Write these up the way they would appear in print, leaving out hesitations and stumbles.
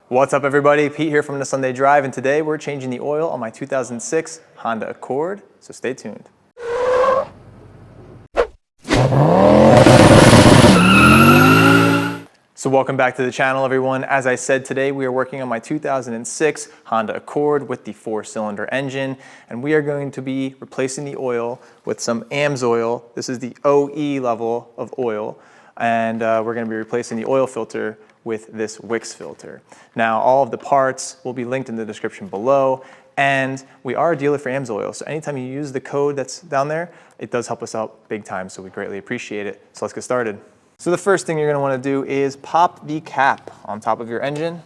What's up everybody, Pete here from the Sunday Drive, and today we're changing the oil on my 2006 Honda Accord, so stay tuned. So welcome back to the channel everyone. As I said, today we are working on my 2006 Honda Accord with the 4-cylinder engine, and we are going to be replacing the oil with some AMSOIL. This is the OE level of oil, and we're going to be replacing the oil filter with this Wix filter. Now, all of the parts will be linked in the description below, and we are a dealer for AMSOIL, so anytime you use the code that's down there, it does help us out big time, so we greatly appreciate it. So let's get started. So the first thing you're going to want to do is pop the cap on top of your engine.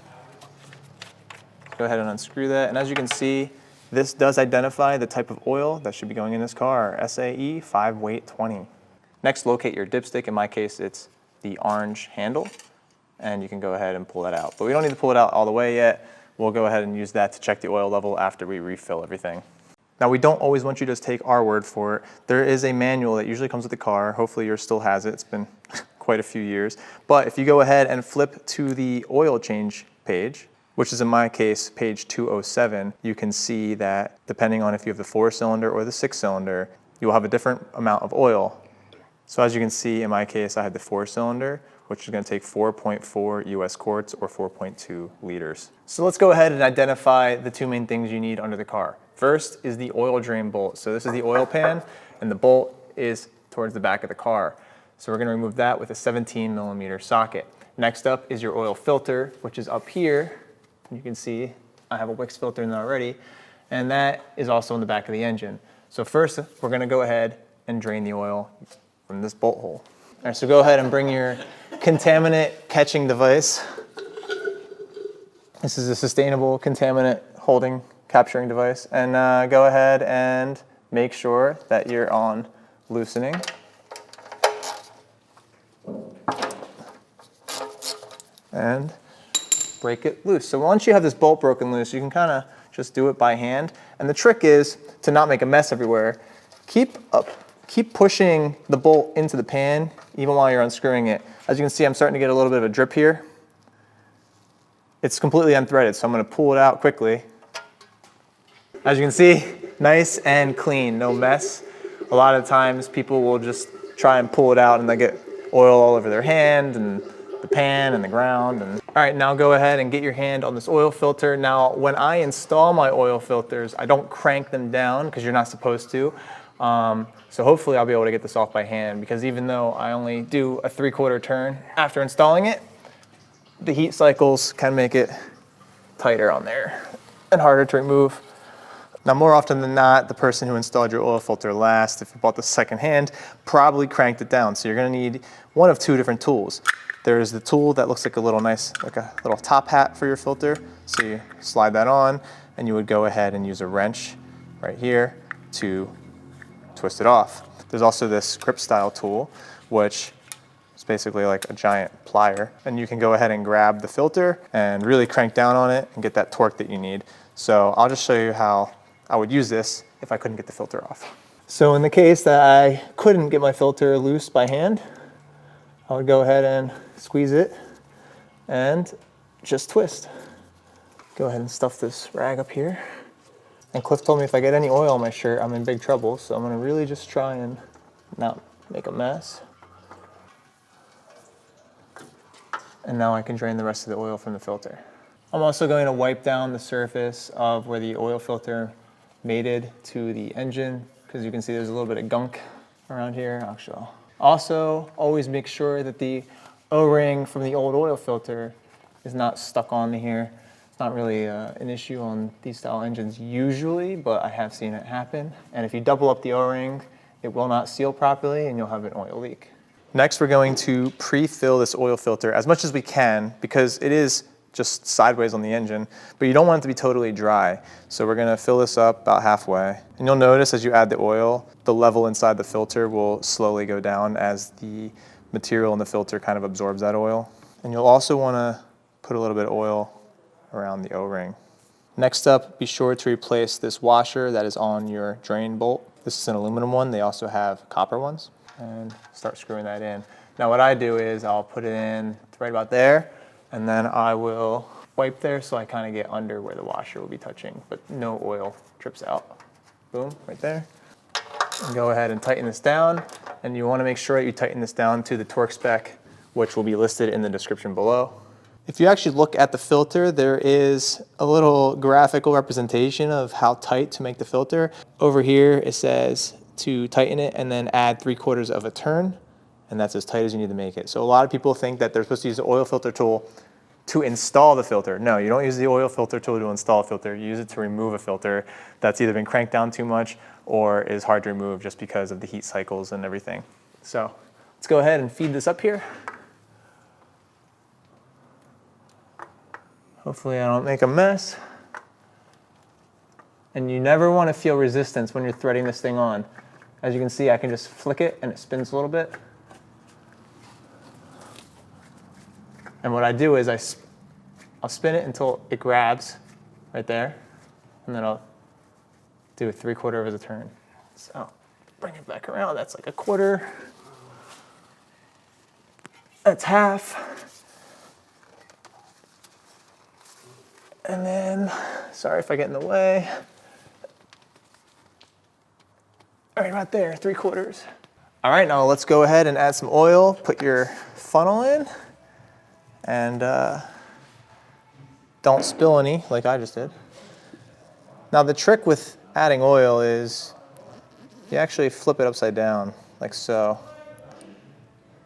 Go ahead and unscrew that, and as you can see, this does identify the type of oil that should be going in this car, SAE 5 weight 20. Next, locate your dipstick. In my case, it's the orange handle, and you can go ahead and pull that out. But we don't need to pull it out all the way yet. We'll go ahead and use that to check the oil level after we refill everything. Now, we don't always want you to just take our word for it. There is a manual that usually comes with the car. Hopefully yours still has it. It's been quite a few years. But if you go ahead and flip to the oil change page, which is in my case, page 207, you can see that depending on if you have the 4-cylinder or the 6-cylinder, you will have a different amount of oil. So as you can see, in my case, I had the 4-cylinder, which is going to take 4.4 US quarts or 4.2 liters. So let's go ahead and identify the two main things you need under the car. First is the oil drain bolt. So this is the oil pan, and the bolt is towards the back of the car. So we're going to remove that with a 17mm socket. Next up is your oil filter, which is up here. You can see I have a Wix filter in there already, and that is also in the back of the engine. So first, we're going to go ahead and drain the oil from this bolt hole. All right, so go ahead and bring your contaminant catching device. This is a sustainable contaminant holding capturing device, and go ahead and make sure that you're on loosening. And break it loose. So once you have this bolt broken loose, you can kind of just do it by hand. And the trick is to not make a mess everywhere. Keep pushing the bolt into the pan even while you're unscrewing it. As you can see, I'm starting to get a little bit of a drip here. It's completely unthreaded, so I'm going to pull it out quickly. As you can see, nice and clean, no mess. A lot of times people will just try and pull it out and they get oil all over their hand and the pan and the ground. And all right, now go ahead and get your hand on this oil filter. Now, when I install my oil filters, I don't crank them down because you're not supposed to. So hopefully I'll be able to get this off by hand, because even though I only do a 3/4 turn after installing it, the heat cycles can make it tighter on there and harder to remove. Now, more often than not, the person who installed your oil filter last, if you bought the second hand, probably cranked it down. So you're gonna need one of two different tools. There's the tool that looks like a little like a little top hat for your filter. So you slide that on, and you would go ahead and use a wrench right here to twist it off. There's also this grip style tool, which is basically like a giant plier, and you can go ahead and grab the filter and really crank down on it and get that torque that you need. So I'll just show you how I would use this if I couldn't get the filter off. So in the case that I couldn't get my filter loose by hand, I would go ahead and squeeze it and just twist. Go ahead and stuff this rag up here. And Cliff told me if I get any oil on my shirt, I'm in big trouble, so I'm gonna really just try and not make a mess. And now I can drain the rest of the oil from the filter. I'm also going to wipe down the surface of where the oil filter mated to the engine, because you can see there's a little bit of gunk around here. Actually, also always make sure that the O-ring from the old oil filter is not stuck on here. It's not really an issue on these style engines usually, but I have seen it happen. And if you double up the O-ring, it will not seal properly and you'll have an oil leak. Next, we're going to pre-fill this oil filter as much as we can, because it is just sideways on the engine, but you don't want it to be totally dry. So we're gonna fill this up about halfway. And you'll notice as you add the oil, the level inside the filter will slowly go down as the material in the filter kind of absorbs that oil. And you'll also wanna put a little bit of oil around the O-ring. Next up, be sure to replace this washer that is on your drain bolt. This is an aluminum one. They also have copper ones. And start screwing that in. Now what I do is I'll put it in right about there, and then I will wipe there, so I kind of get under where the washer will be touching, but no oil drips out. Boom, right there. And go ahead and tighten this down, and you want to make sure that you tighten this down to the torque spec, which will be listed in the description below. If you actually look at the filter, there is a little graphical representation of how tight to make the filter. Over here, it says to tighten it and then add 3/4 of a turn, and that's as tight as you need to make it. So a lot of people think that they're supposed to use the oil filter tool to install the filter. No, you don't use the oil filter tool to install a filter. You use it to remove a filter that's either been cranked down too much or is hard to remove just because of the heat cycles and everything. So let's go ahead and feed this up here. Hopefully I don't make a mess. And you never want to feel resistance when you're threading this thing on. As you can see, I can just flick it and it spins a little bit. And what I do is I'll spin it until it grabs right there, and then I'll do a 3/4 of a turn. So bring it back around, that's like 1/4. That's half. And then, sorry if I get in the way. All right, about there, 3/4. All right, now let's go ahead and add some oil, put your funnel in, and don't spill any like I just did. Now the trick with adding oil is you actually flip it upside down, like so.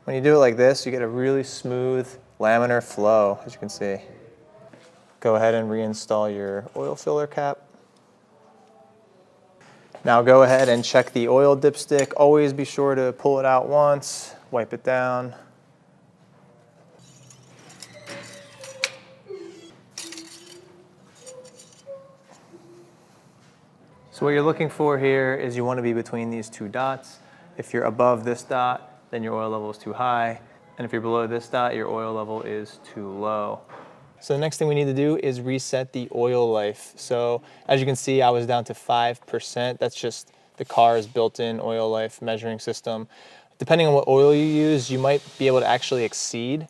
When you do it like this, you get a really smooth laminar flow, as you can see. Go ahead and reinstall your oil filler cap. Now go ahead and check the oil dipstick. Always be sure to pull it out once, wipe it down. So what you're looking for here is you want to be between these two dots. If you're above this dot, then your oil level is too high. And if you're below this dot, your oil level is too low. So the next thing we need to do is reset the oil life. So as you can see, I was down to 5%. That's just the car's built-in oil life measuring system. Depending on what oil you use, you might be able to actually exceed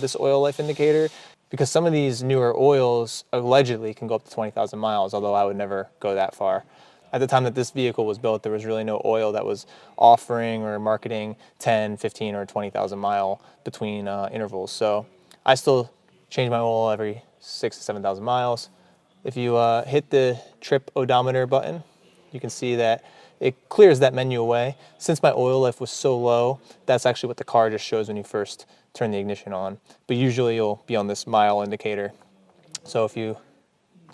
this oil life indicator, because some of these newer oils allegedly can go up to 20,000 miles, although I would never go that far. At the time that this vehicle was built, there was really no oil that was offering or marketing 10, 15, or 20,000 mile between intervals. So I still change my oil every 6,000 to 7,000 miles. If you hit the trip odometer button, you can see that it clears that menu away. Since my oil life was so low, that's actually what the car just shows when you first turn the ignition on. But usually you'll be on this mile indicator. So if you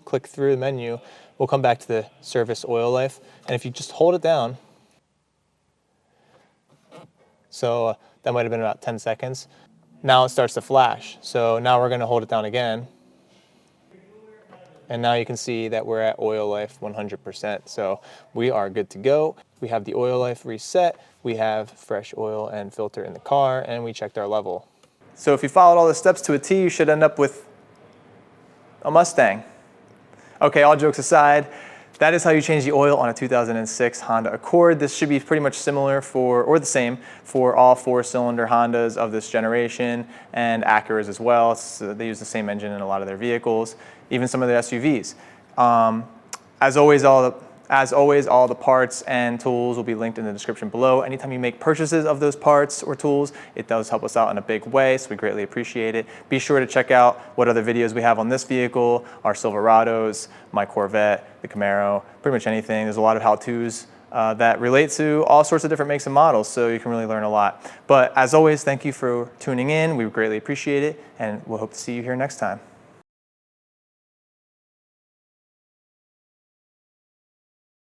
click through the menu, we'll come back to the service oil life. And if you just hold it down, so that might have been about 10 seconds. Now it starts to flash. So now we're gonna hold it down again. And now you can see that we're at oil life 100%. So we are good to go. We have the oil life reset. We have fresh oil and filter in the car, and we checked our level. So if you followed all the steps to a T, you should end up with a Mustang. Okay, all jokes aside, that is how you change the oil on a 2006 Honda Accord. This should be pretty much similar for, or the same, for all 4-cylinder Hondas of this generation, and Acuras as well. They use the same engine in a lot of their vehicles, even some of their SUVs. As always, all the parts and tools will be linked in the description below. Anytime you make purchases of those parts or tools, it does help us out in a big way, so we greatly appreciate it. Be sure to check out what other videos we have on this vehicle, our Silverados, my Corvette, the Camaro, pretty much anything. There's a lot of how-tos that relate to all sorts of different makes and models, so you can really learn a lot. But as always, thank you for tuning in. We greatly appreciate it, and we'll hope to see you here next time.